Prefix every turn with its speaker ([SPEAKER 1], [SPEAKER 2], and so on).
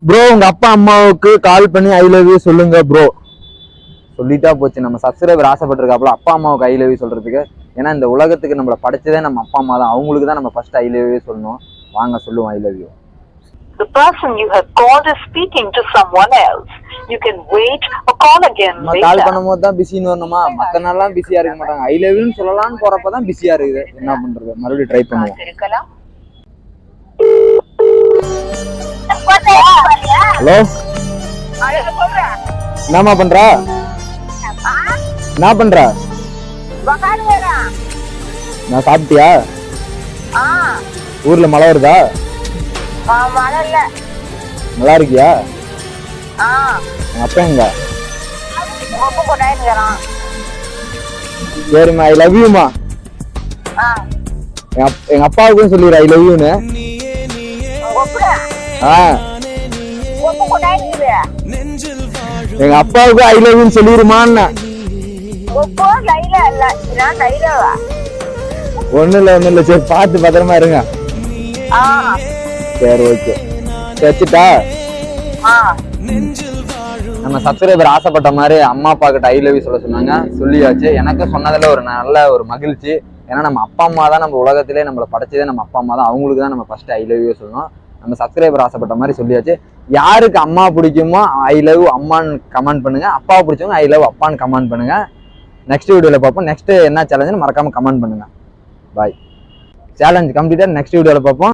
[SPEAKER 1] Bro உங்க அப்பா அம்மாவுக்கு கால் பண்ணி ஐ லவ் யூ சொல்லுங்க ப்ரோ. சொல்லிட்டா போச்சு. நம்ம சப்ஸ்கிரைபர் ஆசைப்பட்டிருக்காப்புல அப்பா அம்மாவுக்கு ஐ லவ் யூ சொல்றதுக்கு. ஏன்னா இந்த உலகத்துக்கு நம்மளை படைச்சதே நம்ம அப்பா அம்மா தான். அவங்களுக்கு தான் நம்ம ஃபர்ஸ்ட் ஐ லவ் யூ சொல்லணும். வாங்க சொல்லுவோம் I love you.
[SPEAKER 2] The person you have called is speaking to someone else. You can wait or call again
[SPEAKER 1] நம்ம
[SPEAKER 2] later.
[SPEAKER 1] கால் பண்ணும்போது தான் பிஸின்னு வரணுமா? மற்ற நாள்லாம் பிஸியா இருக்க மாட்டாங்க. ஐ லவ் யூன்னு சொல்லலாம்னு போறப்ப தான் பிஸியா இருக்குது. என்ன பண்றது? மறுபடியும் ட்ரை பண்ணுவோம். ஹலோ, என்னம்மா பண்ற? என்ன பண்ற? நான் சாப்பிட்டியா? ஊர்ல மழை வருதா? நல்லா இருக்கியா? அப்பா எங்க? சரிம்மா ஐ லவ் யூமா. எங்க அப்பாவுக்கும் சொல்லிடுற ஐ லவ் யூன்னு. எங்க அப்பாவுக்கு ஐ லவ் யூன்னு சொல்லிடுமான்னு. ஒண்ணு இல்ல சரி பார்த்து பத்திரமா இருங்க. சரி ஓகே வச்சுட்டா. நம்ம சப்ஸ்கிரைபர் ஆசைப்பட்ட மாதிரி அம்மா அப்பா கிட்ட ஐ லவ் யூ சொல்ல சொன்னாங்க. சொல்லியாச்சு. எனக்கு சொன்னதுல ஒரு நல்ல ஒரு மகிழ்ச்சி. ஏன்னா நம்ம அப்பா அம்மா தான் நம்ம உலகத்திலே நம்மளை படைச்சதே நம்ம அப்பா அம்மா தான். அவங்களுக்கு தான் நம்ம ஃபர்ஸ்ட் ஐ லவ் யூ சொல்லணும். நம்ம சப்ஸ்கிரைபர் ஆசைப்பட்ட மாதிரி சொல்லியாச்சு. யாருக்கு அம்மா பிடிக்குமோ ஐ லவ் அம்மான்னு கமெண்ட் பண்ணுங்க. அப்பாவை பிடிச்சவங்க ஐ லவ் அப்பான்னு கமெண்ட் பண்ணுங்க. நெக்ஸ்ட் வீடியோல பார்ப்போம். நெக்ஸ்ட் என்ன சேலஞ்சுன்னு மறக்காம கமெண்ட் பண்ணுங்க. பாய். Challenge completed. நெக்ஸ்ட் வீடியோல பார்ப்போம்.